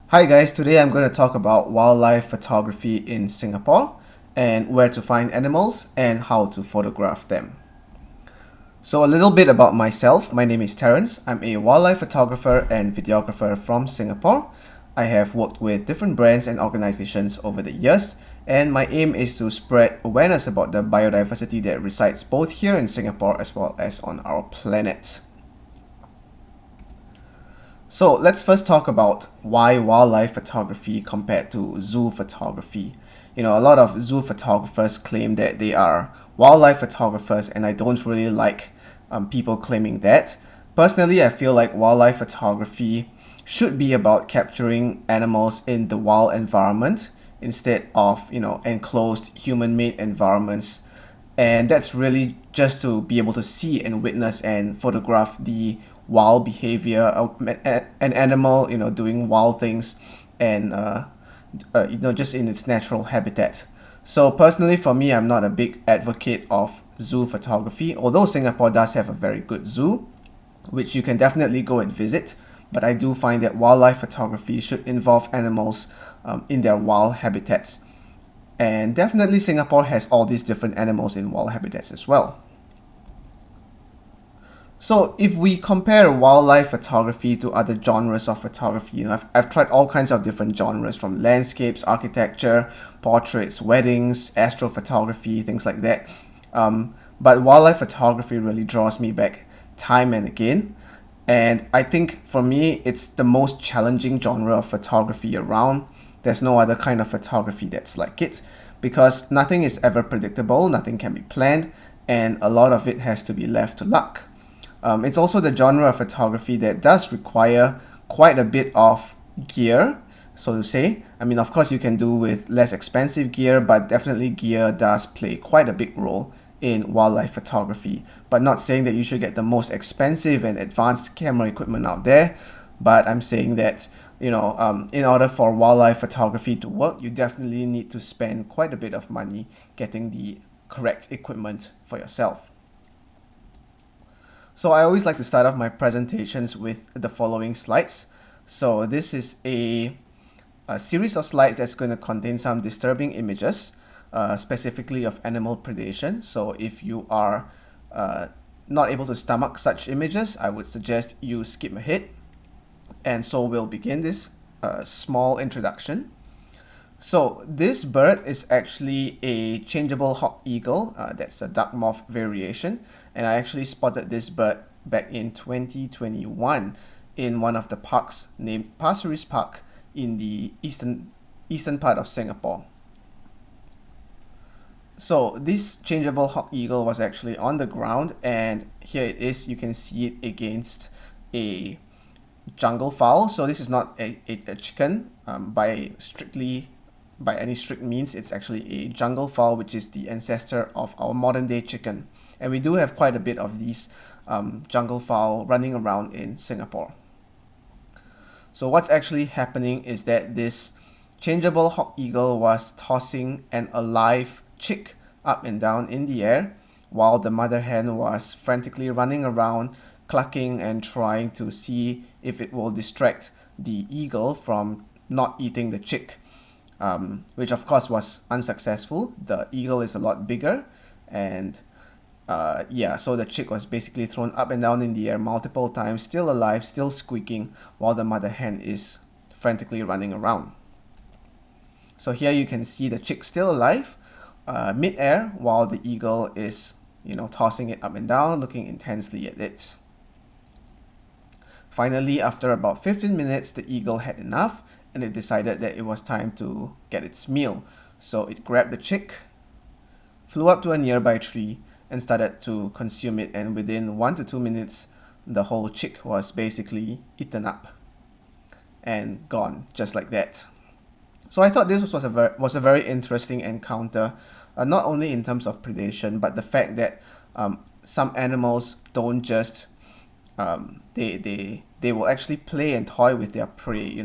Hi guys, today I'm going to talk about wildlife photography in Singapore and where to find animals and how to photograph them. So a little bit about myself. My name is Terence. I'm a wildlife photographer and videographer from Singapore. I have worked with different brands and organizations over the years, and my aim is to spread awareness about the biodiversity that resides both here in Singapore as well as on our planet. So let's first talk about why wildlife photography compared to zoo photography. A lot of zoo photographers claim that they are wildlife photographers, and I don't really like people claiming that. Personally, I feel like wildlife photography should be about capturing animals in the wild environment instead of, enclosed human-made environments, and that's really just to be able to see and witness and photograph the wild behavior of an animal, doing wild things, and just in its natural habitat. So personally, for me, I'm not a big advocate of zoo photography, although Singapore does have a very good zoo, which you can definitely go and visit. But I do find that wildlife photography should involve animals in their wild habitats. And definitely Singapore has all these different animals in wild habitats as well. So if we compare wildlife photography to other genres of photography, I've tried all kinds of different genres from landscapes, architecture, portraits, weddings, astrophotography, things like that. But wildlife photography really draws me back time and again. And I think for me, it's the most challenging genre of photography around. There's no other kind of photography that's like it because nothing is ever predictable, nothing can be planned, and a lot of it has to be left to luck. It's also the genre of photography that does require quite a bit of gear, so to say. I mean, of course, you can do with less expensive gear, but definitely gear does play quite a big role in wildlife photography. But not saying that you should get the most expensive and advanced camera equipment out there, but I'm saying that, in order for wildlife photography to work, you definitely need to spend quite a bit of money getting the correct equipment for yourself. So I always like to start off my presentations with the following slides. So this is a series of slides that's going to contain some disturbing images, specifically of animal predation. So if you are not able to stomach such images, I would suggest you skip ahead. And so we'll begin this small introduction. So this bird is actually a changeable hawk eagle. That's a duck moth variation, and I actually spotted this bird back in 2021 in one of the parks named Pasir Ris Park in the eastern part of Singapore. So this changeable hawk eagle was actually on the ground, and here it is. You can see it against a jungle fowl. So this is not a chicken by any strict means. It's actually a jungle fowl, which is the ancestor of our modern day chicken. And we do have quite a bit of these jungle fowl running around in Singapore. So what's actually happening is that this changeable hawk eagle was tossing an alive chick up and down in the air while the mother hen was frantically running around, clucking and trying to see if it will distract the eagle from not eating the chick, which of course was unsuccessful. The eagle is a lot bigger, and so the chick was basically thrown up and down in the air multiple times, still alive, still squeaking, while the mother hen is frantically running around. So here you can see the chick still alive, mid-air, while the eagle is, tossing it up and down, looking intensely at it. Finally, after about 15 minutes, the eagle had enough, and it decided that it was time to get its meal. So it grabbed the chick, flew up to a nearby tree, and started to consume it, and within 1 to 2 minutes, the whole chick was basically eaten up and gone, just like that. So I thought this was a very interesting encounter, not only in terms of predation, but the fact that some animals don't just they will actually play and toy with their prey,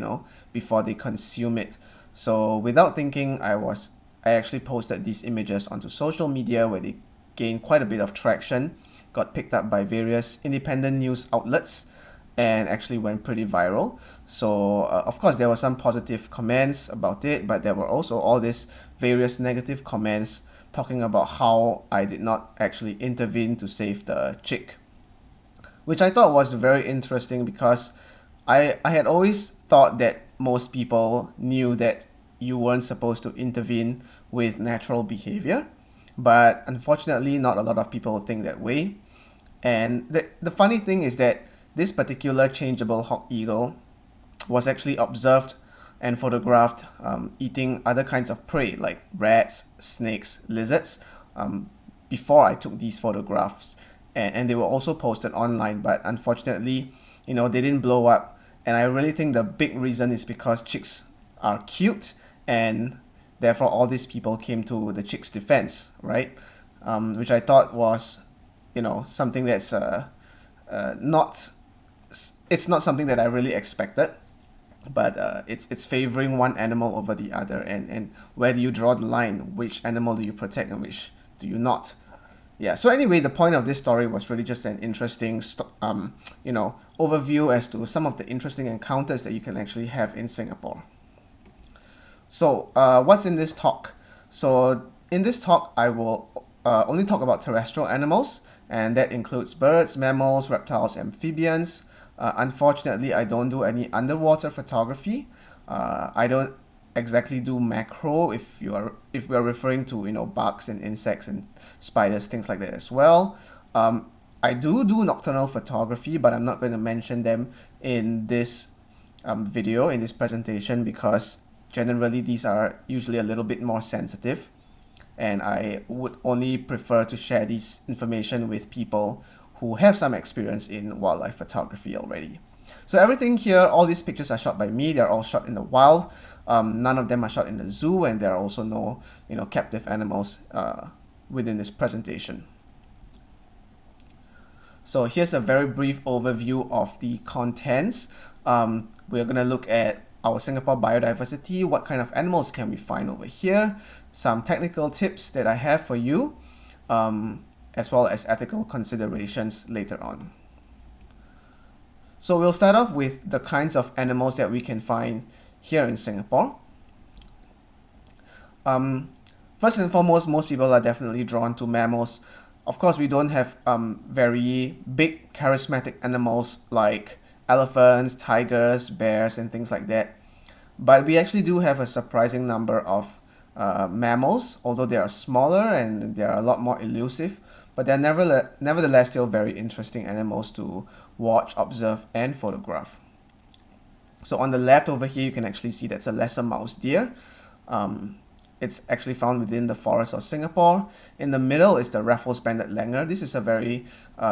before they consume it. So without thinking, I actually posted these images onto social media where they gained quite a bit of traction, got picked up by various independent news outlets, and actually went pretty viral. So of course there were some positive comments about it, but there were also all these various negative comments talking about how I did not actually intervene to save the chick, which I thought was very interesting because I had always thought that most people knew that you weren't supposed to intervene with natural behavior, but unfortunately not a lot of people think that way. And the funny thing is that this particular changeable hawk eagle was actually observed and photographed eating other kinds of prey like rats, snakes, lizards before I took these photographs. And they were also posted online, but unfortunately, they didn't blow up. And I really think the big reason is because chicks are cute, and therefore all these people came to the chick's defense, right? Which I thought was, something that's not it's not something that I really expected, but it's favoring one animal over the other, and where do you draw the line? Which animal do you protect and which do you not? Yeah. So anyway, the point of this story was really just an interesting, overview as to some of the interesting encounters that you can actually have in Singapore. So what's in this talk? So in this talk, I will only talk about terrestrial animals, and that includes birds, mammals, reptiles, amphibians. Unfortunately, I don't do any underwater photography. I don't exactly do macro if we are referring to bugs and insects and spiders, things like that as well. I do nocturnal photography, but I'm not going to mention them in this video, in this presentation, because generally these are usually a little bit more sensitive, and I would only prefer to share this information with people who have some experience in wildlife photography already. So everything here, all these pictures are shot by me. They're all shot in the wild. None of them are shot in the zoo, and there are also no captive animals within this presentation. So here's a very brief overview of the contents. We're going to look at our Singapore biodiversity. What kind of animals can we find over here? Some technical tips that I have for you, as well as ethical considerations later on. So we'll start off with the kinds of animals that we can find here in Singapore. First and foremost, most people are definitely drawn to mammals. Of course, we don't have very big charismatic animals like elephants, tigers, bears, and things like that. But we actually do have a surprising number of mammals, although they are smaller and they are a lot more elusive. But they're nevertheless still very interesting animals to watch, observe, and photograph. So on the left over here, you can actually see that's a lesser mouse deer. It's actually found within the forests of Singapore. In the middle is the Raffles banded langur. This is a very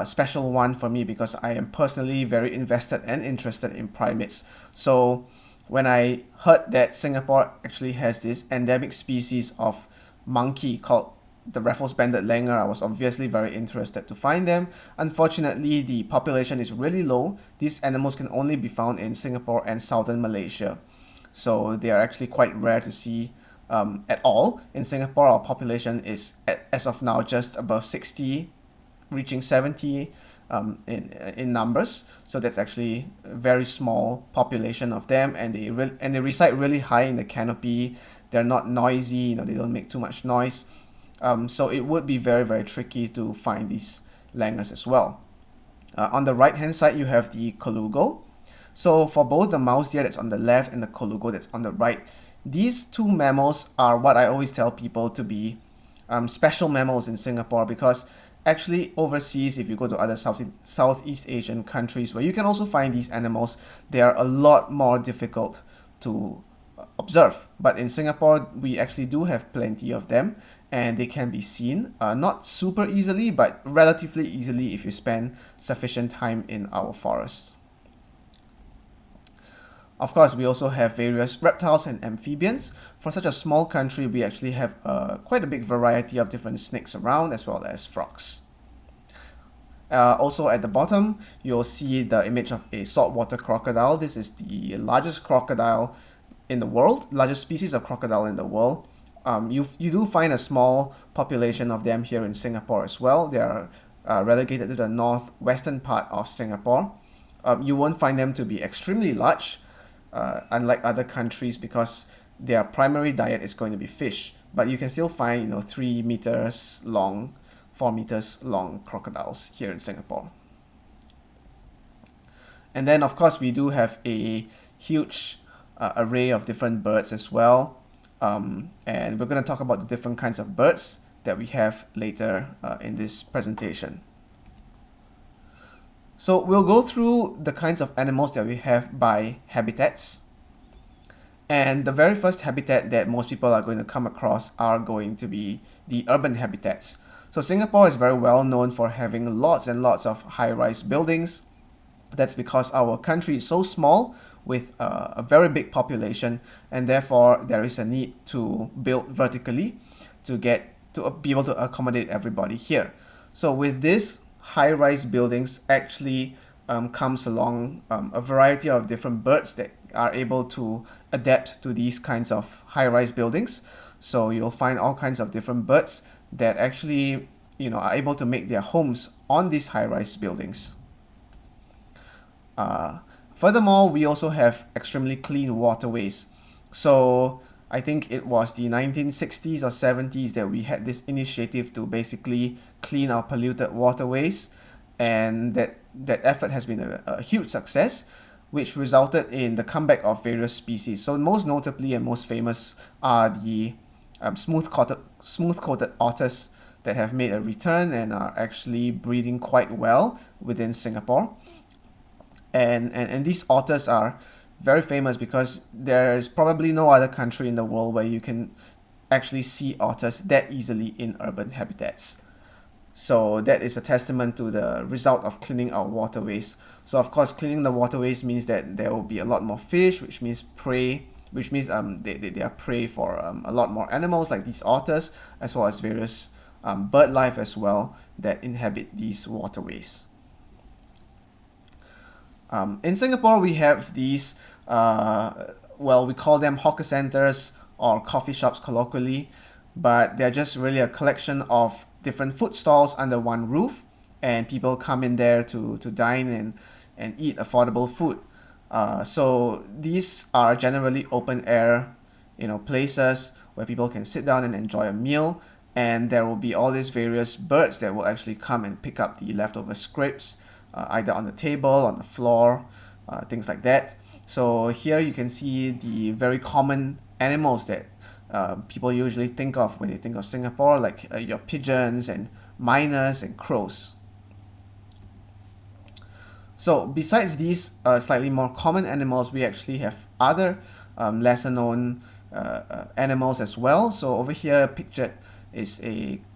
special one for me because I am personally very invested and interested in primates. So when I heard that Singapore actually has this endemic species of monkey called the Raffles banded langur, I was obviously very interested to find them. Unfortunately, the population is really low. These animals can only be found in Singapore and southern Malaysia. So they are actually quite rare to see at all. In Singapore, our population is, as of now, just above 60, reaching 70 in numbers. So that's actually a very small population of them, and they reside really high in the canopy. They're not noisy, they don't make too much noise. So it would be very, very tricky to find these langurs as well. On the right hand side, you have the colugo. So for both the mouse deer that's on the left and the colugo that's on the right, these two mammals are what I always tell people to be special mammals in Singapore, because actually overseas, if you go to other Southeast Asian countries where you can also find these animals, they are a lot more difficult to observe. But in Singapore, we actually do have plenty of them, and they can be seen, not super easily, but relatively easily if you spend sufficient time in our forests. Of course, we also have various reptiles and amphibians. For such a small country, we actually have quite a big variety of different snakes around, as well as frogs. Also at the bottom, you'll see the image of a saltwater crocodile. This is the largest crocodile in the world, largest species of crocodile in the world. You do find a small population of them here in Singapore as well. They are relegated to the northwestern part of Singapore. You won't find them to be extremely large, unlike other countries, because their primary diet is going to be fish. But you can still find, 3 meters long, 4 meters long crocodiles here in Singapore. And then, of course, we do have a huge array of different birds as well. And we're going to talk about the different kinds of birds that we have later in this presentation. So we'll go through the kinds of animals that we have by habitats. And the very first habitat that most people are going to come across are going to be the urban habitats. So Singapore is very well known for having lots and lots of high-rise buildings. That's because our country is so small with a very big population, and therefore there is a need to build vertically to be able to accommodate everybody here. So with this, high-rise buildings actually comes along a variety of different birds that are able to adapt to these kinds of high-rise buildings. So you'll find all kinds of different birds that actually are able to make their homes on these high-rise buildings. Furthermore, we also have extremely clean waterways. So I think it was the 1960s or 70s that we had this initiative to basically clean our polluted waterways, and that effort has been a huge success, which resulted in the comeback of various species. So most notably and most famous are the smooth-coated otters that have made a return and are actually breeding quite well within Singapore. And these otters are very famous because there is probably no other country in the world where you can actually see otters that easily in urban habitats. So that is a testament to the result of cleaning our waterways. So of course, cleaning the waterways means that there will be a lot more fish, which means prey, which means they are prey for a lot more animals like these otters, as well as various bird life as well that inhabit these waterways. In Singapore, we have these, we call them hawker centers or coffee shops colloquially, but they're just really a collection of different food stalls under one roof, and people come in there to dine and eat affordable food. So these are generally open air, places where people can sit down and enjoy a meal, and there will be all these various birds that will actually come and pick up the leftover scraps, either on the table, on the floor, things like that. So here you can see the very common animals that people usually think of when they think of Singapore, like your pigeons and miners and crows. So besides these slightly more common animals, we actually have other lesser known animals as well. So over here pictured is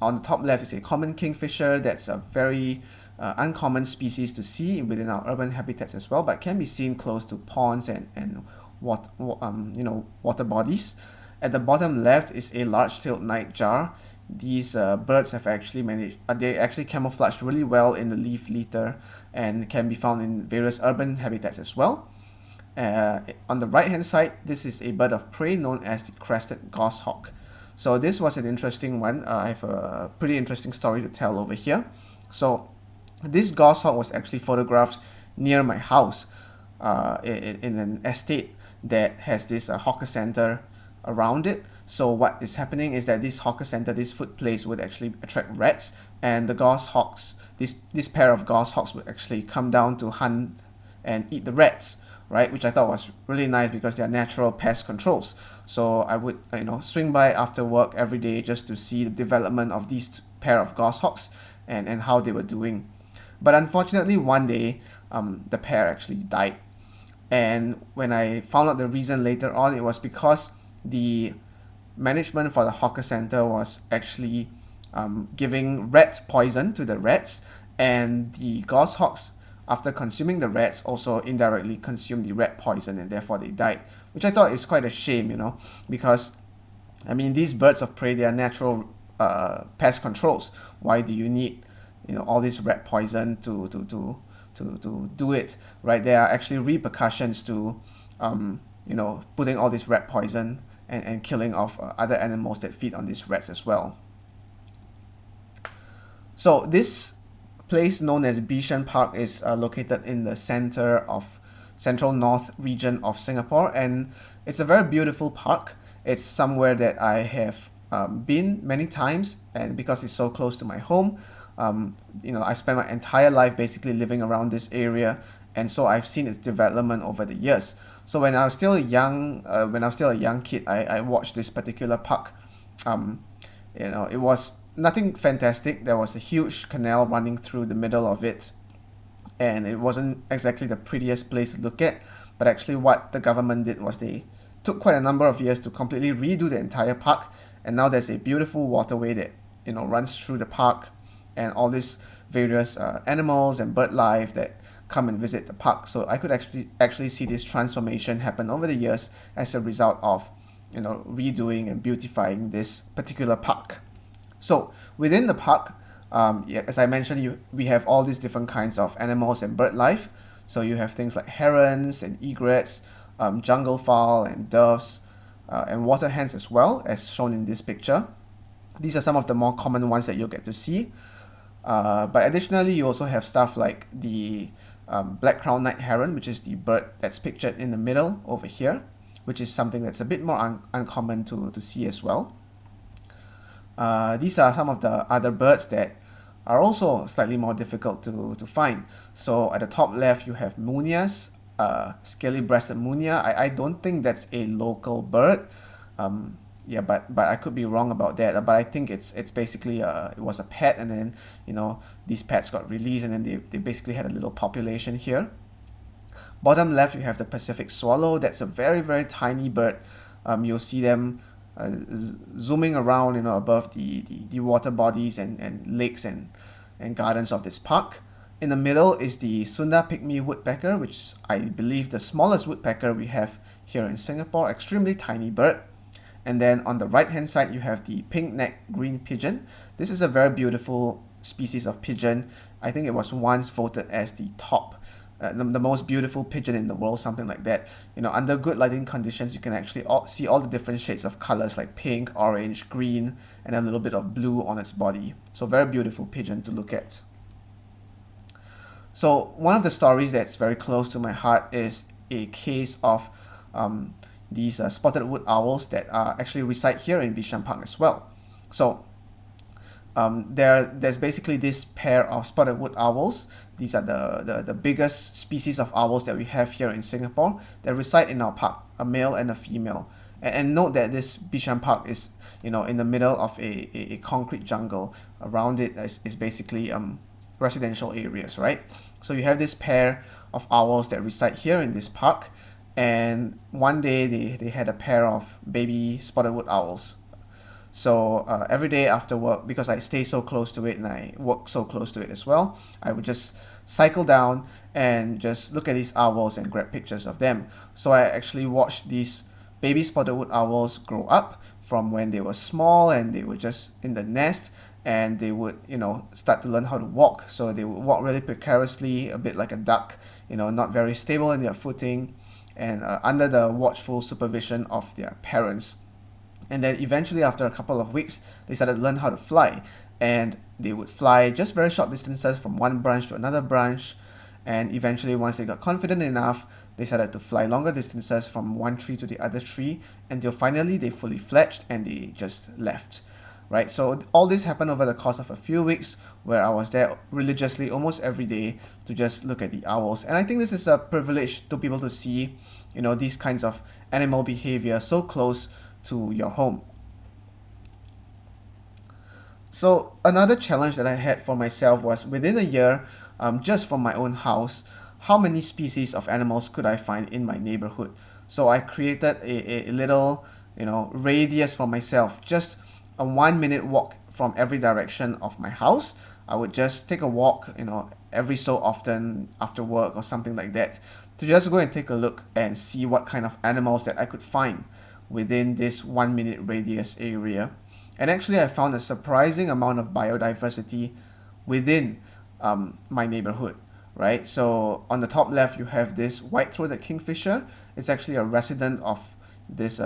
on the top left is a common kingfisher. That's a very uncommon species to see within our urban habitats as well, but can be seen close to ponds and water bodies. At the bottom left is a large-tailed nightjar. These birds have actually they actually camouflaged really well in the leaf litter and can be found in various urban habitats as well. On the right-hand side, this is a bird of prey known as the crested goshawk. So this was an interesting one. I have a pretty interesting story to tell over here. So this goshawk was actually photographed near my house in an estate that has this hawker center around it. So what is happening is that this hawker center, this food place, would actually attract rats, and the goshawks, this pair of goshawks would actually come down to hunt and eat the rats, right? Which I thought was really nice because they are natural pest controls. So I would swing by after work every day just to see the development of these pair of goshawks and how they were doing. But unfortunately, one day the pair actually died, and when I found out the reason later on, it was because the management for the hawker center was actually giving rat poison to the rats, and the goshawks, after consuming the rats, also indirectly consumed the rat poison, and therefore they died, which I thought is quite a shame, because these birds of prey, they are natural pest controls. Why do you need all this rat poison to do it, right? There are actually repercussions to putting all this rat poison and killing of other animals that feed on these rats as well. So this place known as Bishan Park is located in the center of central north region of Singapore, and it's a very beautiful park. It's somewhere that I have been many times, and because it's so close to my home, I spent my entire life basically living around this area, and so I've seen its development over the years. So when I was still a young kid, I watched this particular park. It was nothing fantastic. There was a huge canal running through the middle of it, and it wasn't exactly the prettiest place to look at. But actually, what the government did was they took quite a number of years to completely redo the entire park, and now there's a beautiful waterway that runs through the park, and all these various animals and bird life that come and visit the park. So I could actually see this transformation happen over the years as a result of redoing and beautifying this particular park. So within the park, as I mentioned, we have all these different kinds of animals and bird life. So you have things like herons and egrets, jungle fowl and doves, and water hens as well, as shown in this picture. These are some of the more common ones that you'll get to see. But additionally, you also have stuff like the black crowned night heron, which is the bird that's pictured in the middle over here, which is something that's a bit more uncommon to see as well. These are some of the other birds that are also slightly more difficult to find. So at the top left, you have munias, scaly-breasted munia. I don't think that's a local bird. But I could be wrong about that. But I think it's basically it was a pet, and then these pets got released, and then they basically had a little population here. Bottom left, you have the Pacific swallow. That's a very, very tiny bird. You'll see them zooming around above the water bodies and lakes and gardens of this park. In the middle is the Sunda pygmy woodpecker, which is, I believe, the smallest woodpecker we have here in Singapore. Extremely tiny bird. And then on the right hand side, you have the pink-necked green pigeon. This is a very beautiful species of pigeon. I think it was once voted as the top the most beautiful pigeon in the world, something like that. Under good lighting conditions, you can actually see all the different shades of colors like pink, orange, green, and a little bit of blue on its body. So very beautiful pigeon to look at. So one of the stories that's very close to my heart is a case of these spotted wood owls that actually reside here in Bishan Park as well. So there's basically this pair of spotted wood owls. These are the biggest species of owls that we have here in Singapore that reside in our park, a male and a female. And note that this Bishan Park is in the middle of a concrete jungle. Around it is basically residential areas, right? So you have this pair of owls that reside here in this park, and one day they had a pair of baby spotted wood owls. So every day after work, because I stay so close to it and I work so close to it as well, I would just cycle down and just look at these owls and grab pictures of them. So I actually watched these baby spotted wood owls grow up from when they were small and they were just in the nest, and they would start to learn how to walk. So they would walk really precariously, a bit like a duck, not very stable in their footing, and under the watchful supervision of their parents. And then eventually, after a couple of weeks, they started to learn how to fly, and they would fly just very short distances from one branch to another branch. And eventually, once they got confident enough, they started to fly longer distances from one tree to the other tree, until finally they fully fledged and they just left. Right, so all this happened over the course of a few weeks, where I was there religiously almost every day to just look at the owls. And I think this is a privilege to be able to see these kinds of animal behavior so close to your home. So another challenge that I had for myself was, within a year, just from my own house, how many species of animals could I find in my neighborhood? So I created a little radius for myself, just a 1-minute walk from every direction of my house. I would just take a walk every so often after work or something like that, to just go and take a look and see what kind of animals that I could find within this 1-minute radius area. And actually, I found a surprising amount of biodiversity within my neighborhood, right? So on the top left, you have this white-throated kingfisher. It's actually a resident of this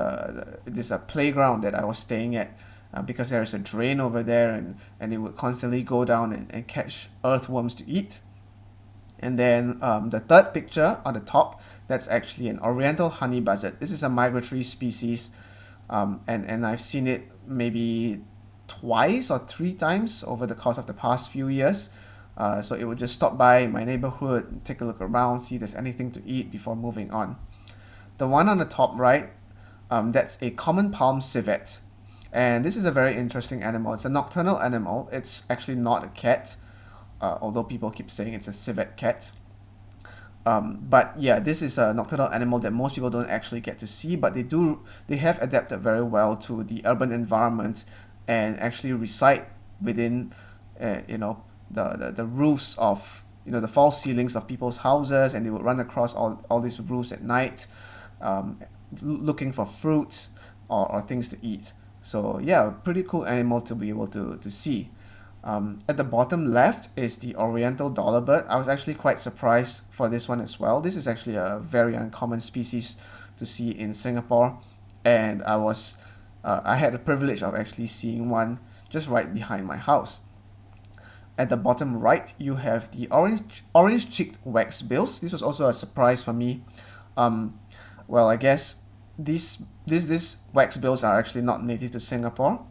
playground that I was staying at. because there is a drain over there, and it would constantly go down and catch earthworms to eat. And then the third picture on the top, that's actually an oriental honey buzzard. This is a migratory species, and I've seen it maybe twice or three times over the course of the past few years. So it would just stop by my neighborhood, take a look around, see if there's anything to eat before moving on. The one on the top right, that's a common palm civet. And this is a very interesting animal. It's a nocturnal animal. It's actually not a cat, although people keep saying it's a civet cat. But yeah, this is a nocturnal animal that most people don't actually get to see, but they have adapted very well to the urban environment and actually reside within, you know, the roofs of, you know, the false ceilings of people's houses, and they would run across all these roofs at night, looking for fruit or things to eat. So yeah, pretty cool animal to be able to see. At the bottom left is the oriental dollarbird. I was actually quite surprised for this one as well. This is actually a very uncommon species to see in Singapore, and I had the privilege of actually seeing one just right behind my house. At the bottom right, you have the orange-cheeked waxbills. This was also a surprise for me. Well, I guess these waxbills are actually not native to Singapore.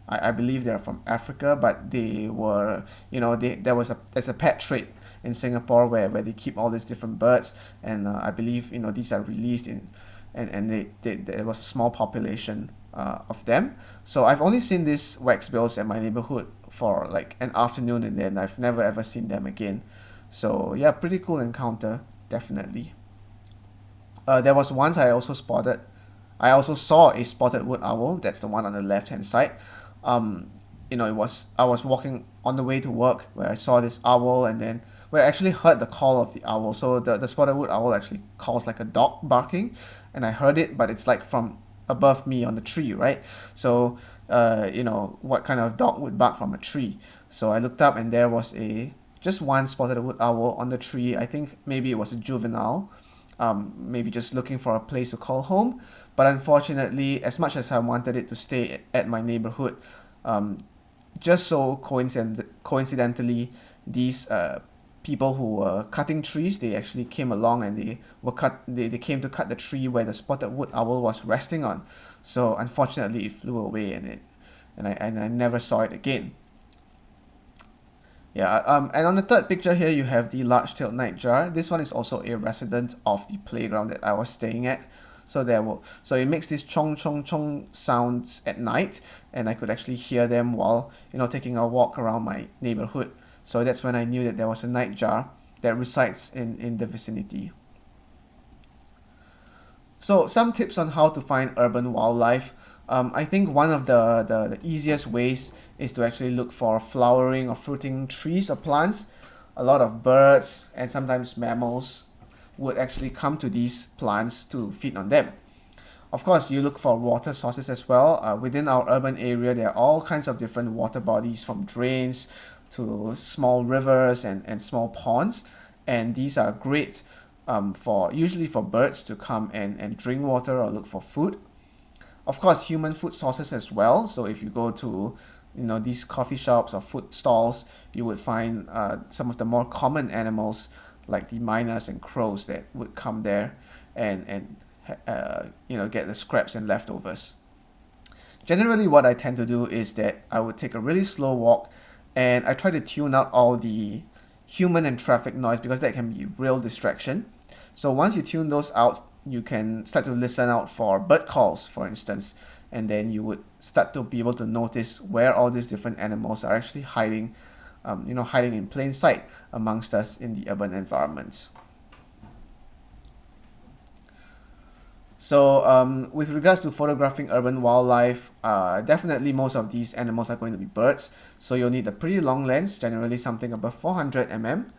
I believe they're from Africa, but they were, you know, there's a pet trade in Singapore where they keep all these different birds, and I believe, you know, these are released in, and there was a small population of them. So I've only seen these waxbills at my neighborhood for like an afternoon, and then I've never ever seen them again. So yeah, pretty cool encounter, definitely. There was once I also saw a spotted wood owl. That's the one on the left hand side. You know, I was walking on the way to work where I saw this owl, and then where I actually heard the call of the owl. So the spotted wood owl actually calls like a dog barking, and I heard it, but it's like from above me on the tree, right? So you know, what kind of dog would bark from a tree? So I looked up, and there was just one spotted wood owl on the tree. I think maybe it was a juvenile, maybe just looking for a place to call home. But unfortunately, as much as I wanted it to stay at my neighborhood, just so coincidentally, these people who were cutting trees, they actually came along, and they came to cut the tree where the spotted wood owl was resting on. So unfortunately, it flew away, and I never saw it again. Yeah, and on the third picture here, you have the large-tailed nightjar. This one is also a resident of the playground that I was staying at. So it makes these chong chong chong sounds at night, and I could actually hear them while, you know, taking a walk around my neighborhood. So that's when I knew that there was a nightjar that resides in the vicinity. So some tips on how to find urban wildlife. I think one of the easiest ways is to actually look for flowering or fruiting trees or plants. A lot of birds and sometimes mammals would actually come to these plants to feed on them. Of course, you look for water sources as well. Within our urban area, there are all kinds of different water bodies, from drains to small rivers and small ponds. And these are great usually for birds to come and drink water or look for food. Of course, human food sources as well. So if you go to, you know, these coffee shops or food stalls, you would find some of the more common animals like the miners and crows that would come there and you know, get the scraps and leftovers. Generally, what I tend to do is that I would take a really slow walk, and I try to tune out all the human and traffic noise, because that can be real distraction. So once you tune those out, you can start to listen out for bird calls, for instance, and then you would start to be able to notice where all these different animals are actually hiding, you know, hiding in plain sight amongst us in the urban environment. So with regards to photographing urban wildlife, definitely most of these animals are going to be birds. So you'll need a pretty long lens, generally something above 400 mm.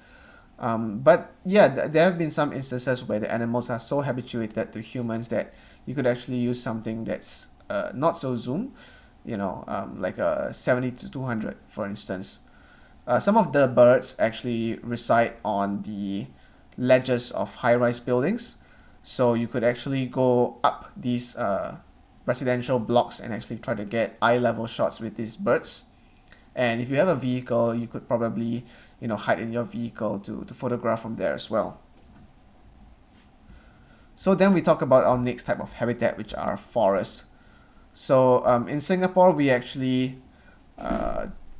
But yeah, there have been some instances where the animals are so habituated to humans that you could actually use something that's not so zoom, you know, like a 70 to 200, for instance. Some of the birds actually reside on the ledges of high-rise buildings, so you could actually go up these residential blocks and actually try to get eye level shots with these birds. And if you have a vehicle, you could probably, hide in your vehicle to photograph from there as well. So then we talk about our next type of habitat, which are forests. So in Singapore, we actually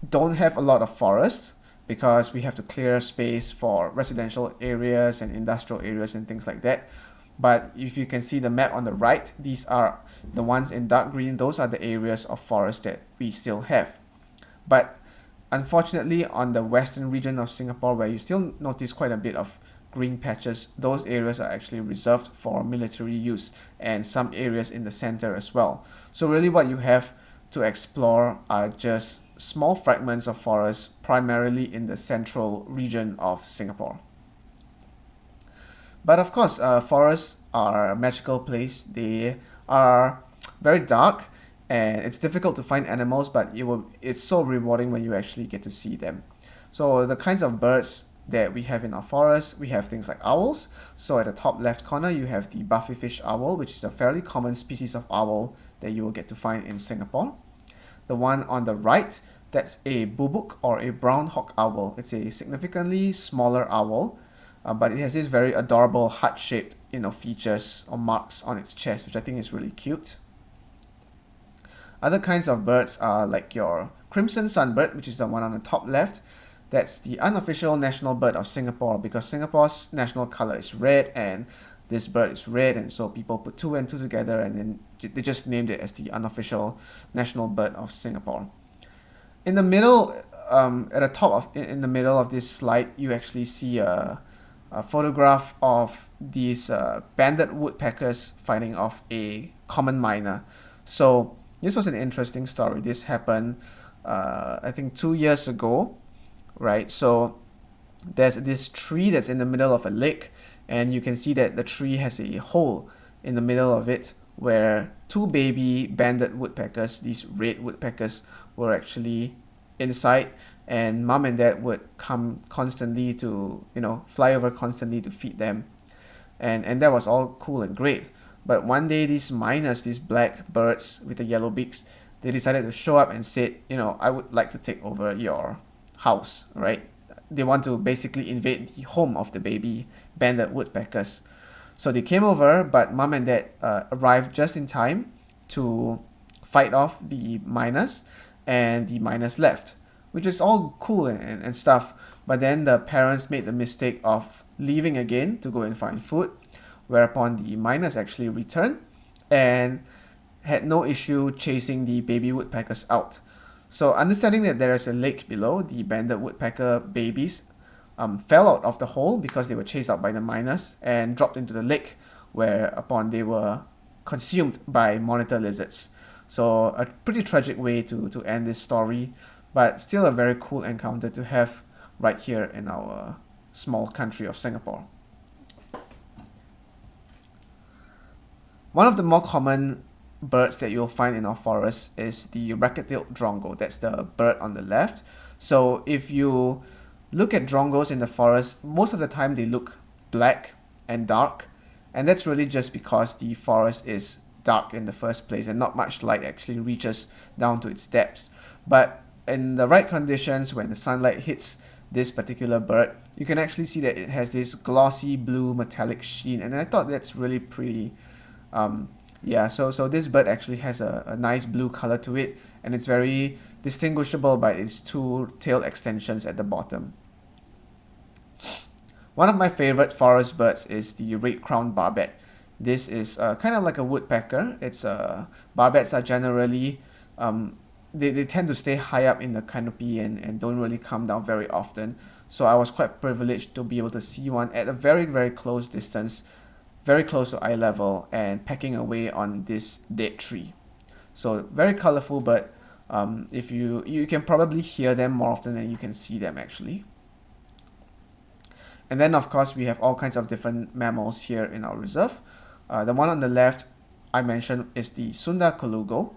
don't have a lot of forests because we have to clear space for residential areas and industrial areas and things like that. But if you can see the map on the right, these are the ones in dark green. Those are the areas of forest that we still have. But unfortunately, on the western region of Singapore, where you still notice quite a bit of green patches, those areas are actually reserved for military use, and some areas in the center as well. So really what you have to explore are just small fragments of forest, primarily in the central region of Singapore. But of course, forests are a magical place. They are very dark, and it's difficult to find animals, but it's so rewarding when you actually get to see them. So the kinds of birds that we have in our forests, we have things like owls. So at the top left corner, you have the buffyfish owl, which is a fairly common species of owl that you will get to find in Singapore. The one on the right, that's a bubuk or a brown hawk owl. It's a significantly smaller owl, but it has this very adorable heart-shaped, features or marks on its chest, which I think is really cute. Other kinds of birds are like your crimson sunbird, which is the one on the top left. That's the unofficial national bird of Singapore because Singapore's national color is red, and this bird is red, and so people put two and two together and then they just named it as the unofficial national bird of Singapore. In the middle, at the top in the middle of this slide, you actually see a photograph of these banded woodpeckers fighting off a common myna. So this was an interesting story. This happened, I think, 2 years ago, right? So there's this tree that's in the middle of a lake, and you can see that the tree has a hole in the middle of it where two baby banded woodpeckers, these red woodpeckers, were actually inside, and mom and dad would come constantly to, fly over constantly to feed them. And that was all cool and great. But one day these miners, these black birds with the yellow beaks, they decided to show up and said, I would like to take over your house, right? They want to basically invade the home of the baby banded woodpeckers. So they came over, but mom and dad arrived just in time to fight off the miners, and the miners left, which is all cool and stuff. But then the parents made the mistake of leaving again to go and find food, whereupon the miners actually returned and had no issue chasing the baby woodpeckers out. So understanding that there is a lake below, the banded woodpecker babies fell out of the hole because they were chased out by the miners and dropped into the lake, whereupon they were consumed by monitor lizards. So a pretty tragic way to end this story, but still a very cool encounter to have right here in our small country of Singapore. One of the more common birds that you'll find in our forests is the racket-tailed drongo. That's the bird on the left. So if you look at drongos in the forest, most of the time they look black and dark, and that's really just because the forest is dark in the first place and not much light actually reaches down to its depths. But in the right conditions, when the sunlight hits this particular bird, you can actually see that it has this glossy blue metallic sheen, and I thought that's really pretty. So this bird actually has a nice blue color to it, and it's very distinguishable by its two tail extensions at the bottom. One of my favorite forest birds is the red-crowned barbet. This is kind of like a woodpecker. Barbets are generally, they tend to stay high up in the canopy and don't really come down very often. So I was quite privileged to be able to see one at a very, very close distance, very close to eye level, and pecking away on this dead tree. So very colorful, but if you can probably hear them more often than you can see them actually. And then of course we have all kinds of different mammals here in our reserve. The one on the left I mentioned is the Sunda colugo.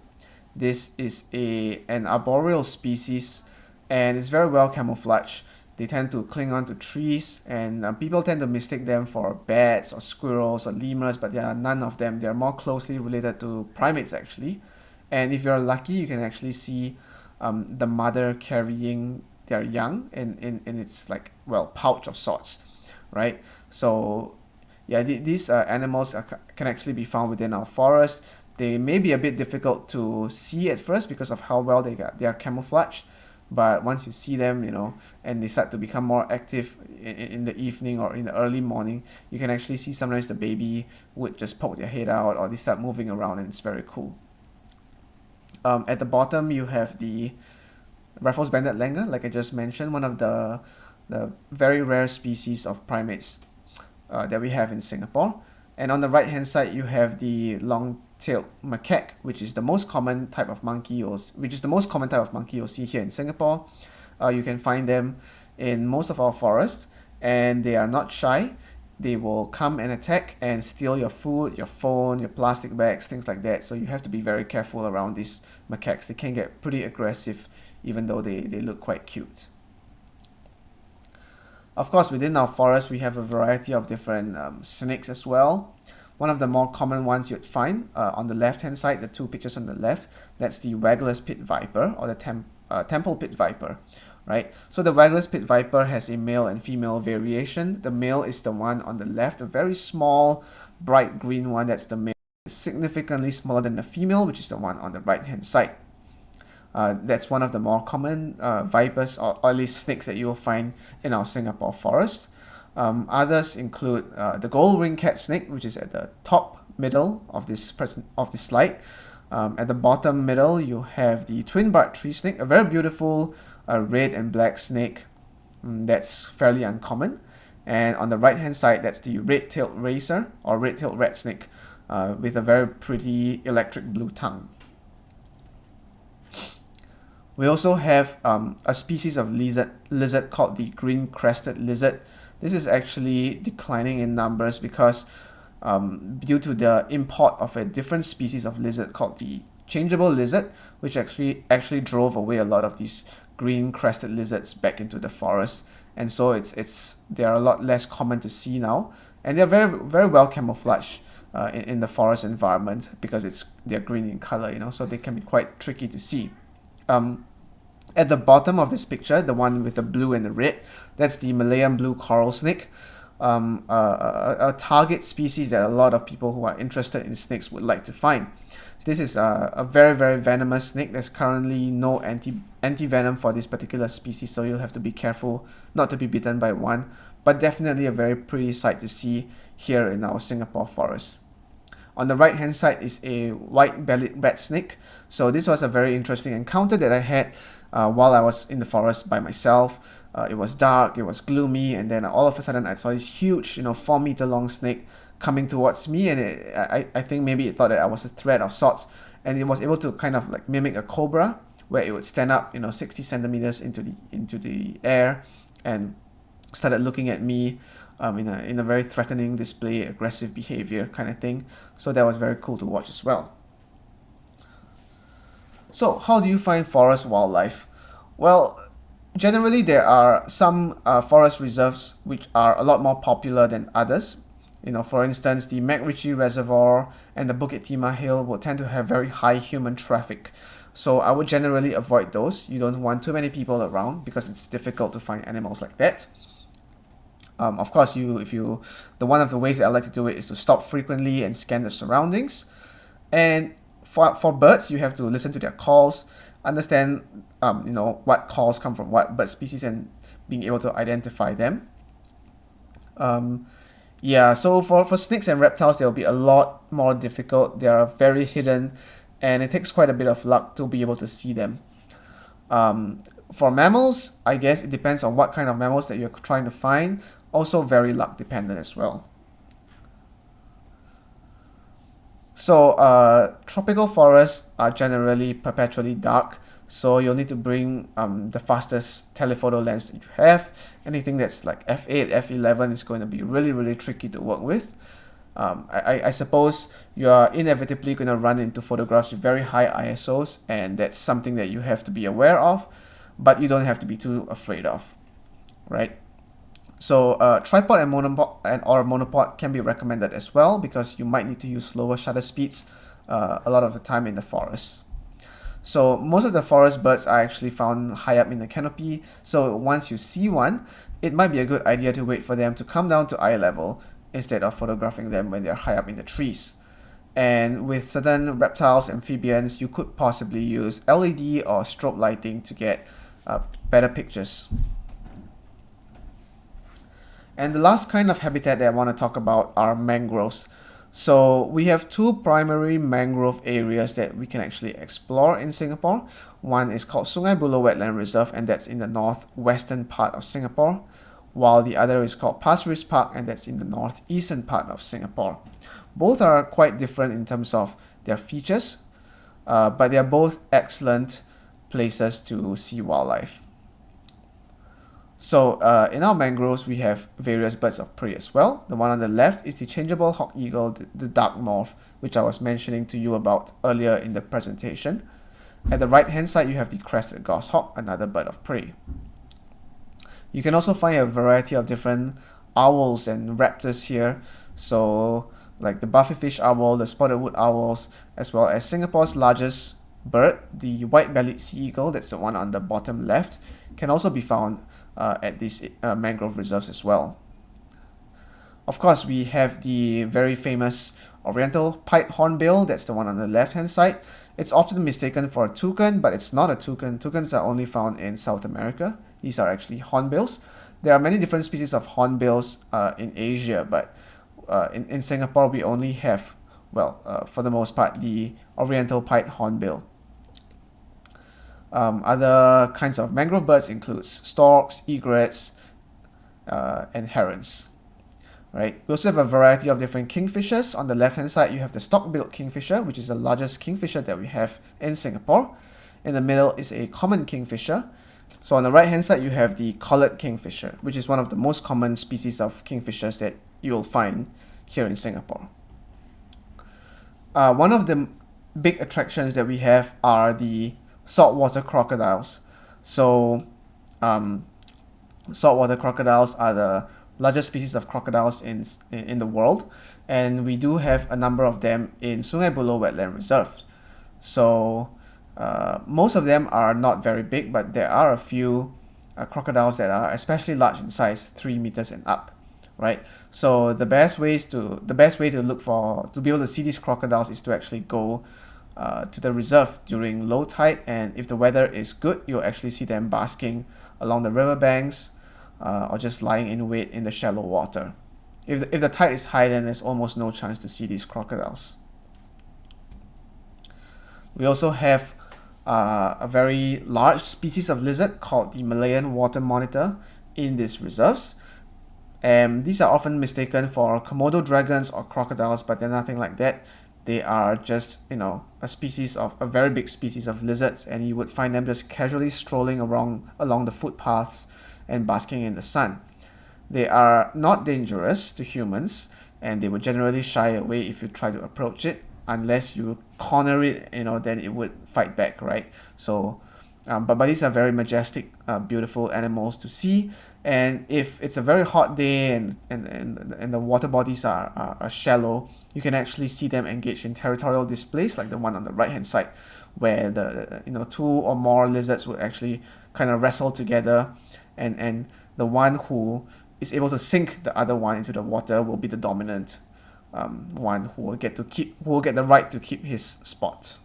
This is an arboreal species, and it's very well camouflaged. They tend to cling on to trees, and people tend to mistake them for bats or squirrels or lemurs, but they are none of them. They are more closely related to primates actually. And if you're lucky, you can actually see the mother carrying their young in its like, well, pouch of sorts, right? So yeah, these animals can actually be found within our forest. They may be a bit difficult to see at first because of how well they are camouflaged, but once you see them, and they start to become more active in the evening or in the early morning, you can actually see sometimes the baby would just poke their head out, or they start moving around, and it's very cool. At the bottom, you have the Raffles banded langur, like I just mentioned, one of the very rare species of primates that we have in Singapore. And on the right hand side, you have the long-tailed macaque, which is the most common type of monkey you'll see here in Singapore. You can find them in most of our forests, and they are not shy. They will come and attack and steal your food, your phone, your plastic bags, things like that. So you have to be very careful around these macaques. They can get pretty aggressive, even though they look quite cute. Of course, within our forest, we have a variety of different snakes as well. One of the more common ones you'd find on the left-hand side, the two pictures on the left, that's the Waggler's pit viper, or the temple pit viper, right? So the Waggler's pit viper has a male and female variation. The male is the one on the left, a very small, bright green one. That's the male. It's significantly smaller than the female, which is the one on the right-hand side. That's one of the more common vipers, or at least snakes, that you will find in our Singapore forest. Others include the gold-ringed cat snake, which is at the top middle of this slide. At the bottom middle, you have the twin-barked tree snake, a very beautiful red and black snake that's fairly uncommon. And on the right-hand side, that's the red-tailed racer, or red-tailed rat snake, with a very pretty electric blue tongue. We also have a species of lizard called the green-crested lizard. This is actually declining in numbers because due to the import of a different species of lizard called the changeable lizard, which actually drove away a lot of these green-crested lizards back into the forest, and so they are a lot less common to see now, and they're very very well camouflaged in the forest environment because they're green in color, so they can be quite tricky to see. At the bottom of this picture, the one with the blue and the red, that's the Malayan blue coral snake, a target species that a lot of people who are interested in snakes would like to find. So this is a very, very venomous snake. There's currently no anti-venom for this particular species, so you'll have to be careful not to be bitten by one, but definitely a very pretty sight to see here in our Singapore forest. On the right hand side is a white-bellied rat snake. So this was a very interesting encounter that I had while I was in the forest by myself. It was dark, it was gloomy, and then all of a sudden I saw this huge, 4-meter long snake coming towards me, and I think maybe it thought that I was a threat of sorts, and it was able to kind of like mimic a cobra, where it would stand up 60 centimeters into the air and started looking at me in a very threatening display, aggressive behavior kind of thing. So that was very cool to watch as well. So how do you find forest wildlife? Well, generally there are some forest reserves which are a lot more popular than others. For instance, the MacRitchie Reservoir and the Bukit Timah Hill will tend to have very high human traffic. So I would generally avoid those. You don't want too many people around because it's difficult to find animals like that. Of course, one of the ways that I like to do it is to stop frequently and scan the surroundings. And for birds, you have to listen to their calls, understand what calls come from what bird species, and being able to identify them. So for snakes and reptiles, they'll be a lot more difficult. They are very hidden, and it takes quite a bit of luck to be able to see them. For mammals, I guess it depends on what kind of mammals that you're trying to find. Also very luck dependent as well. So tropical forests are generally perpetually dark, so you'll need to bring the fastest telephoto lens that you have. Anything that's like f8, f11 is going to be really, really tricky to work with. I suppose you are inevitably going to run into photographs with very high ISOs, and that's something that you have to be aware of, but you don't have to be too afraid of. right? So tripod and monopod or monopod can be recommended as well, because you might need to use slower shutter speeds a lot of the time in the forest. So most of the forest birds are actually found high up in the canopy, so once you see one, it might be a good idea to wait for them to come down to eye level instead of photographing them when they're high up in the trees. And with certain reptiles, amphibians, you could possibly use LED or strobe lighting to get better pictures. And the last kind of habitat that I want to talk about are mangroves. So we have two primary mangrove areas that we can actually explore in Singapore. One is called Sungai Buloh Wetland Reserve, and that's in the northwestern part of Singapore, while the other is called Pasir Ris Park, and that's in the northeastern part of Singapore. Both are quite different in terms of their features, but they are both excellent places to see wildlife. So in our mangroves, we have various birds of prey as well. The one on the left is the changeable hawk eagle, the dark morph, which I was mentioning to you about earlier in the presentation. At the right hand side, you have the crested goshawk, another bird of prey. You can also find a variety of different owls and raptors here. So like the buffelfish owl, the spotted wood owls, as well as Singapore's largest bird, the white-bellied sea eagle, that's the one on the bottom left, can also be found at these mangrove reserves as well. Of course, we have the very famous oriental pied hornbill, that's the one on the left hand side. It's often mistaken for a toucan, but it's not a toucan. Toucans are only found in South America. These are actually hornbills. There are many different species of hornbills in Asia, but in Singapore we only have, well, for the most part, the oriental pied hornbill. Other kinds of mangrove birds include storks, egrets, and herons. Right. We also have a variety of different kingfishers. On the left-hand side, you have the stock-billed kingfisher, which is the largest kingfisher that we have in Singapore. In the middle is a common kingfisher. So on the right-hand side, you have the collared kingfisher, which is one of the most common species of kingfishers that you'll find here in Singapore. One of the big attractions that we have are the saltwater crocodiles. So saltwater crocodiles are the largest species of crocodiles in the world, and we do have a number of them in Sungai Buloh Wetland Reserve. So most of them are not very big, but there are a few crocodiles that are especially large in size, 3 meters and up, right? So the best way to look for, to be able to see these crocodiles, is to actually go to the reserve during low tide, and if the weather is good, you'll actually see them basking along the riverbanks, or just lying in wait in the shallow water. If the tide is high, then there's almost no chance to see these crocodiles. We also have a very large species of lizard called the Malayan water monitor in these reserves. These are often mistaken for Komodo dragons or crocodiles, but they're nothing like that. They are just, a very big species of lizards, and you would find them just casually strolling along the footpaths and basking in the sun. They are not dangerous to humans, and they would generally shy away if you try to approach it, unless you corner it, then it would fight back, right? So but these are very majestic, beautiful animals to see. And if it's a very hot day and the water bodies are shallow, you can actually see them engage in territorial displays, like the one on the right hand side, where the two or more lizards would actually kind of wrestle together, and the one who is able to sink the other one into the water will be the dominant one, who will get the right to keep his spot.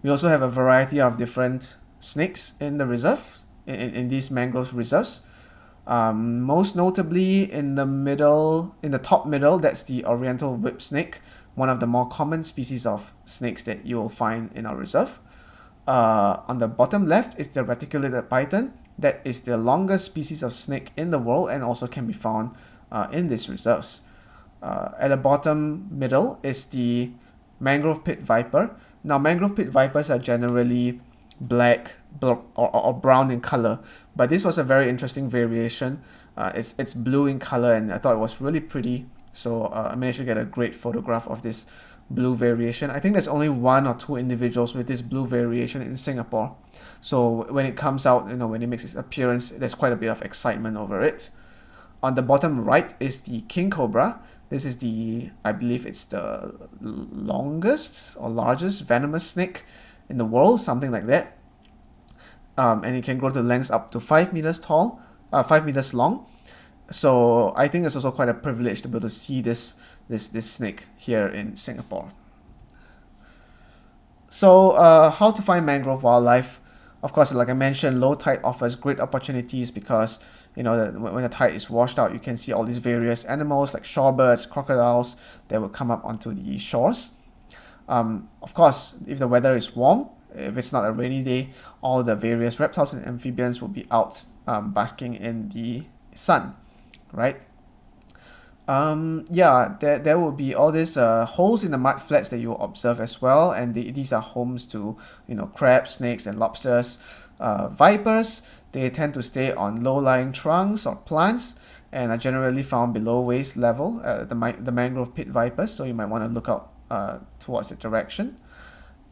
We also have a variety of different snakes in the reserve, in these mangrove reserves. Most notably in the top middle, that's the oriental whip snake, one of the more common species of snakes that you will find in our reserve. On the bottom left is the reticulated python. That is the longest species of snake in the world, and also can be found in these reserves. At the bottom middle is the mangrove pit viper. Now, mangrove pit vipers are generally black or brown in color, but this was a very interesting variation. It's blue in color, and I thought it was really pretty, so I managed to get a great photograph of this blue variation. I think there's only one or two individuals with this blue variation in Singapore. So when it comes out, when it makes its appearance, there's quite a bit of excitement over it. On the bottom right is the king cobra. This is I believe it's the longest or largest venomous snake in the world, something like that. And it can grow to lengths up to 5 meters tall, 5 meters long. So I think it's also quite a privilege to be able to see this snake here in Singapore. So how to find mangrove wildlife? Of course, like I mentioned, low tide offers great opportunities because when the tide is washed out, you can see all these various animals like shorebirds, crocodiles that will come up onto the shores. Of course, if the weather is warm, if it's not a rainy day, all the various reptiles and amphibians will be out basking in the sun, right? Yeah, there will be all these holes in the mud flats that you will observe as well, and these are homes to crabs, snakes, and lobsters. Vipers, they tend to stay on low-lying trunks or plants and are generally found below waist level, the mangrove pit vipers, so you might want to look out towards that direction.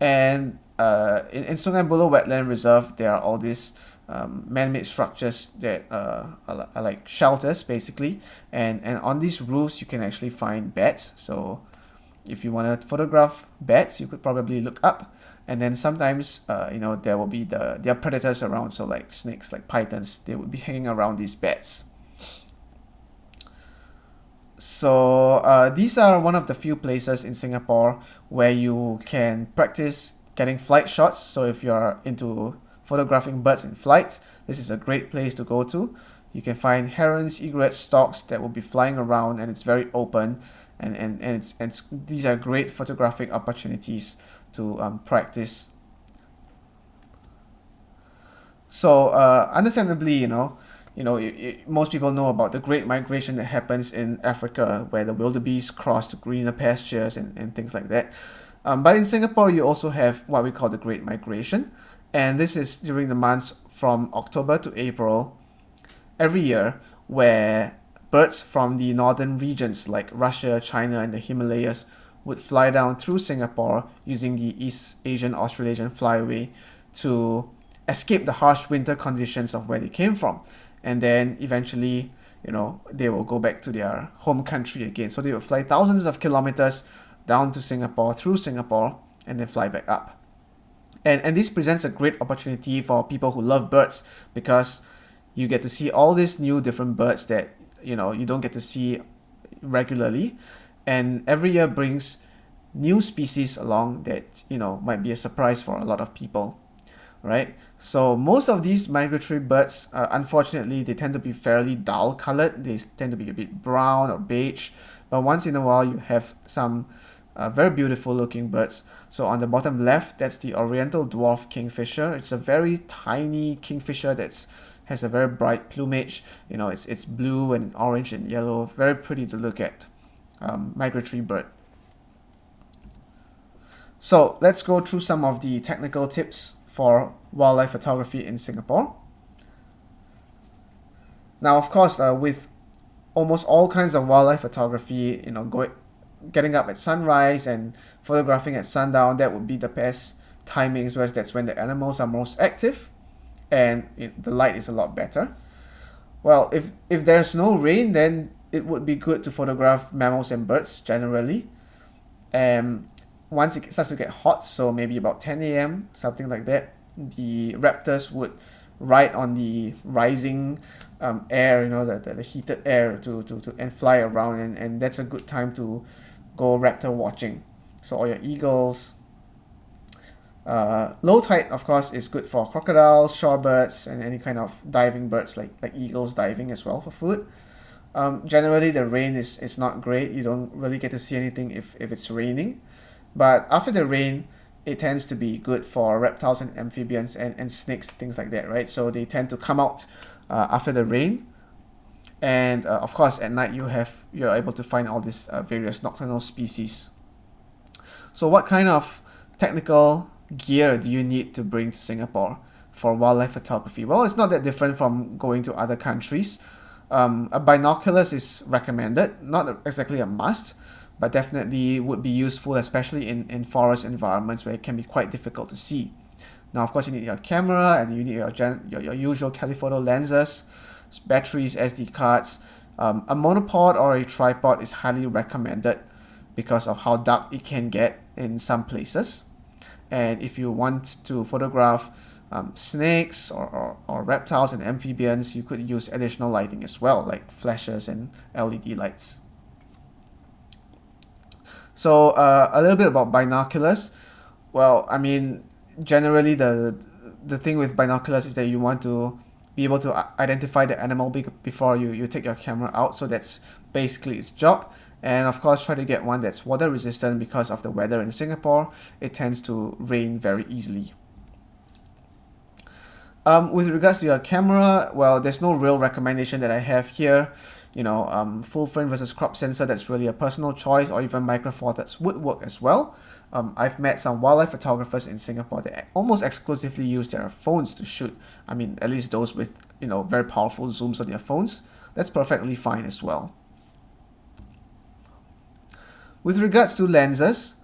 And in Sungai Buloh Wetland Reserve, there are all these man-made structures that are like shelters basically, and on these roofs you can actually find bats. So if you want to photograph bats, you could probably look up, and then sometimes there will be there are predators around, so like snakes, like pythons, they would be hanging around these bats. So these are one of the few places in Singapore where you can practice getting flight shots. So if you're into photographing birds in flight, this is a great place to go to. You can find herons, egrets, storks that will be flying around, and it's very open, and these are great photographic opportunities to practice. So understandably, most people know about the great migration that happens in Africa, where the wildebeest cross to greener pastures and things like that. But in Singapore, you also have what we call the Great Migration, and this is during the months from October to April every year, where birds from the northern regions like Russia, China, and the Himalayas would fly down through Singapore using the East Asian Australasian Flyway to escape the harsh winter conditions of where they came from. And then eventually, they will go back to their home country again. So they will fly thousands of kilometers down to Singapore, through Singapore, and then fly back up. And this presents a great opportunity for people who love birds, because you get to see all these new different birds that you don't get to see regularly, and every year brings new species along that might be a surprise for a lot of people, right? So most of these migratory birds, unfortunately, they tend to be fairly dull colored. They tend to be a bit brown or beige, but once in a while you have some very beautiful looking birds. So on the bottom left, that's the Oriental Dwarf Kingfisher. It's a very tiny kingfisher that has a very bright plumage. It's blue and orange and yellow, very pretty to look at. Migratory bird. So let's go through some of the technical tips for wildlife photography in Singapore. Now, of course, with almost all kinds of wildlife photography, getting up at sunrise and photographing at sundown, that would be the best timings, whereas that's when the animals are most active and the light is a lot better. Well, if there's no rain, then it would be good to photograph mammals and birds generally. Once it starts to get hot, so maybe about 10 a.m., something like that, the raptors would ride on the rising air, the heated air and fly around, and that's a good time to go raptor watching. So all your eagles. Low tide, of course, is good for crocodiles, shorebirds, and any kind of diving birds like eagles diving as well for food. Generally, the rain is not great. You don't really get to see anything if it's raining. But after the rain, it tends to be good for reptiles and amphibians and snakes, things like that, right? So they tend to come out after the rain. And of course, at night, you're able to find all these various nocturnal species. So what kind of technical gear do you need to bring to Singapore for wildlife photography? Well, it's not that different from going to other countries. A binoculars is recommended, not exactly a must, but definitely would be useful, especially in forest environments where it can be quite difficult to see. Now, of course, you need your camera and you need your usual telephoto lenses, batteries, SD cards. A monopod or a tripod is highly recommended because of how dark it can get in some places. And if you want to photograph snakes or reptiles and amphibians, you could use additional lighting as well, like flashes and LED lights. So a little bit about binoculars. Well, I mean, generally the thing with binoculars is that you want to be able to identify the animal before you take your camera out. So that's basically its job. And of course, try to get one that's water resistant because of the weather in Singapore. It tends to rain very easily. With regards to your camera, well, there's no real recommendation that I have here. Full frame versus crop sensor, that's really a personal choice, or even Micro Four Thirds would work as well. I've met some wildlife photographers in Singapore that almost exclusively use their phones to shoot. I mean, at least those with, very powerful zooms on their phones. That's perfectly fine as well. With regards to lenses,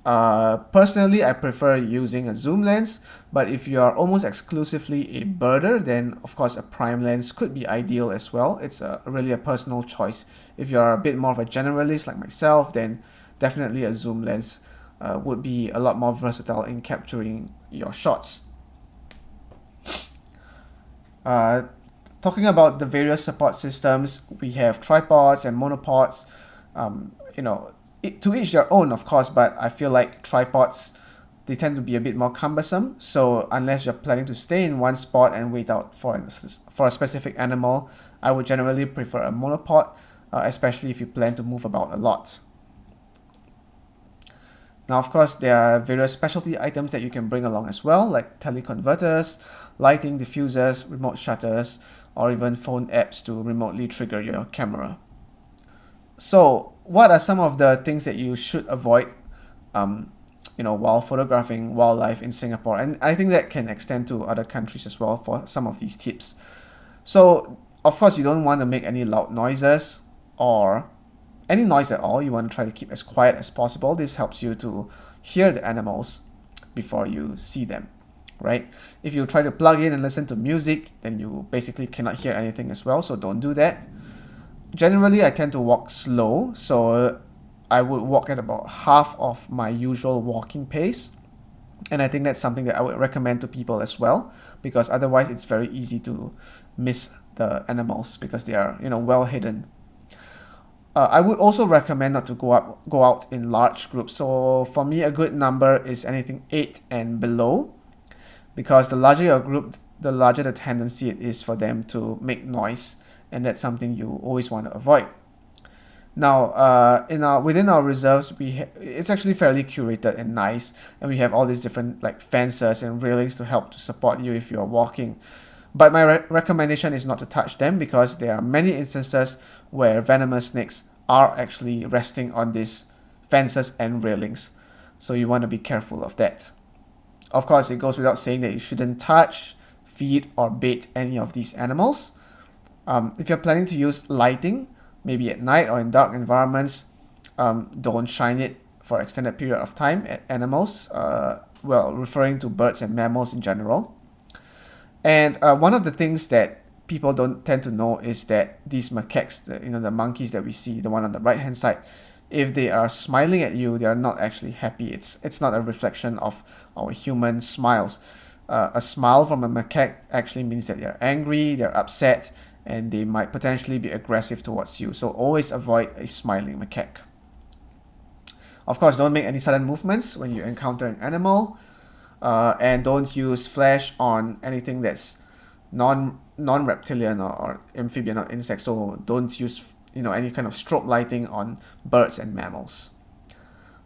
personally, I prefer using a zoom lens, but if you are almost exclusively a birder, then of course a prime lens could be ideal as well. It's really a personal choice. If you are a bit more of a generalist like myself, then definitely a zoom lens would be a lot more versatile in capturing your shots. Talking about the various support systems, we have tripods and monopods. To each their own, of course, but I feel like tripods, they tend to be a bit more cumbersome. So unless you're planning to stay in one spot and wait out for a specific animal, I would generally prefer a monopod, especially if you plan to move about a lot. Now, of course, there are various specialty items that you can bring along as well, like teleconverters, lighting diffusers, remote shutters, or even phone apps to remotely trigger your camera. So, what are some of the things that you should avoid, while photographing wildlife in Singapore? And I think that can extend to other countries as well for some of these tips. So, of course, you don't want to make any loud noises or any noise at all. You want to try to keep as quiet as possible. This helps you to hear the animals before you see them, right? If you try to plug in and listen to music, then you basically cannot hear anything as well, so don't do that. Generally, I tend to walk slow, so I would walk at about half of my usual walking pace. And I think that's something that I would recommend to people as well, because otherwise it's very easy to miss the animals because they are, well hidden. I would also recommend not to go out in large groups. So for me, a good number is anything 8 and below, because the larger your group, the larger the tendency it is for them to make noise. And that's something you always want to avoid. Now, within our reserves, it's actually fairly curated and nice, and we have all these different like fences and railings to help to support you if you're walking. But my recommendation is not to touch them, because there are many instances where venomous snakes are actually resting on these fences and railings. So you want to be careful of that. Of course, it goes without saying that you shouldn't touch, feed, or bait any of these animals. If you're planning to use lighting, maybe at night or in dark environments, don't shine it for an extended period of time at animals, referring to birds and mammals in general. And one of the things that people don't tend to know is that these macaques, the monkeys that we see, the one on the right hand side, if they are smiling at you, they are not actually happy. It's not a reflection of our human smiles. A smile from a macaque actually means that they're angry, they're upset, and they might potentially be aggressive towards you. So always avoid a smiling macaque. Of course, don't make any sudden movements when you encounter an animal, and don't use flash on anything that's non-reptilian or amphibian or insect. So don't use any kind of strobe lighting on birds and mammals.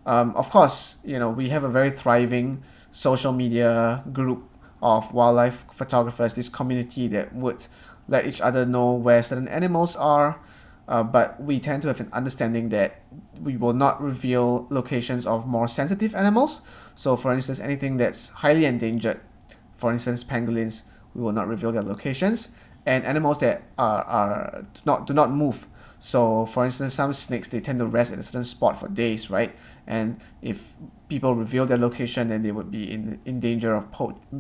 Of course, we have a very thriving social media group of wildlife photographers, this community that would let each other know where certain animals are, but we tend to have an understanding that we will not reveal locations of more sensitive animals. So for instance, anything that's highly endangered, for instance pangolins, we will not reveal their locations, and animals that do not move, So for instance, some snakes, they tend to rest at a certain spot for days, right? And if people reveal their location, then they would be in danger of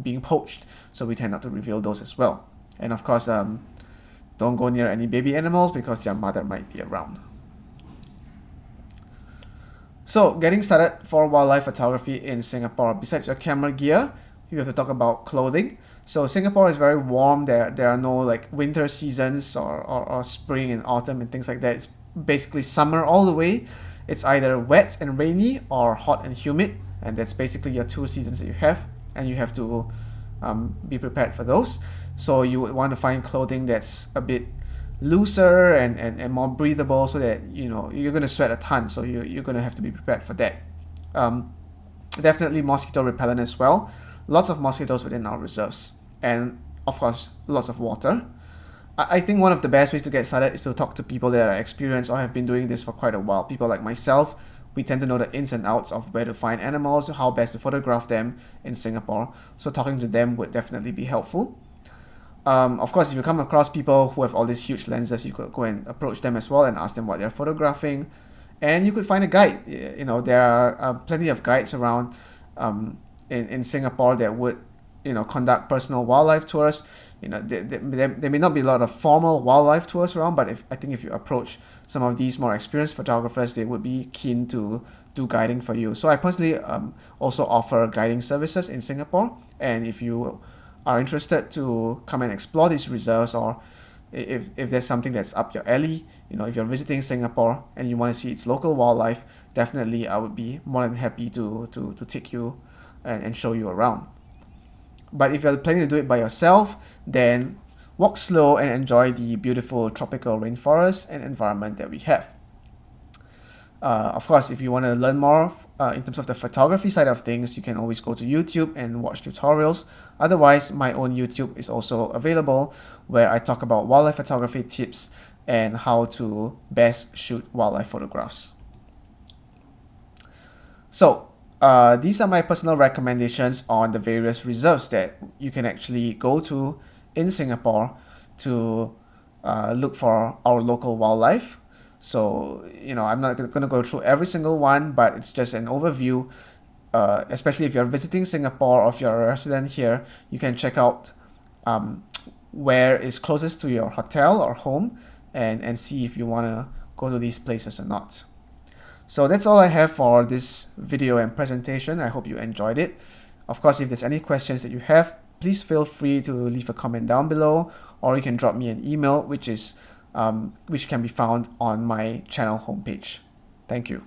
being poached. So we tend not to reveal those as well. And of course, don't go near any baby animals because their mother might be around. So getting started for wildlife photography in Singapore, besides your camera gear, you have to talk about clothing. So Singapore is very warm. There are no like winter seasons or spring and autumn and things like that. It's basically summer all the way. It's either wet and rainy or hot and humid, and that's basically your two seasons that you have, and you have to be prepared for those. So you would want to find clothing that's a bit looser and more breathable, so that you're going to sweat a ton, so you're going to have to be prepared for that. Definitely mosquito repellent as well. Lots of mosquitoes within our reserves, and of course lots of water. I think one of the best ways to get started is to talk to people that are experienced or have been doing this for quite a while. People like myself, we tend to know the ins and outs of where to find animals, how best to photograph them in Singapore, so talking to them would definitely be helpful. Of course, if you come across people who have all these huge lenses, you could go and approach them as well and ask them what they're photographing. And you could find a guide. There are plenty of guides around in Singapore that would conduct personal wildlife tours. There may not be a lot of formal wildlife tours around, but I think if you approach some of these more experienced photographers, they would be keen to do guiding for you. So I personally also offer guiding services in Singapore, and if you are interested to come and explore these reserves, or if there's something that's up your alley, if you're visiting Singapore and you want to see its local wildlife, definitely I would be more than happy to take you and show you around. But if you're planning to do it by yourself, then walk slow and enjoy the beautiful tropical rainforest and environment that we have. Of course, if you want to learn more in terms of the photography side of things, you can always go to YouTube and watch tutorials. Otherwise, my own YouTube is also available, where I talk about wildlife photography tips and how to best shoot wildlife photographs. So these are my personal recommendations on the various reserves that you can actually go to in Singapore to look for our local wildlife. So I'm not going to go through every single one, but it's just an overview. Especially if you're visiting Singapore or if you're a resident here, you can check out where is closest to your hotel or home, and see if you want to go to these places or not. So that's all I have for this video and presentation. I hope you enjoyed it. Of course, if there's any questions that you have, please feel free to leave a comment down below, or you can drop me an email, which can be found on my channel homepage. Thank you.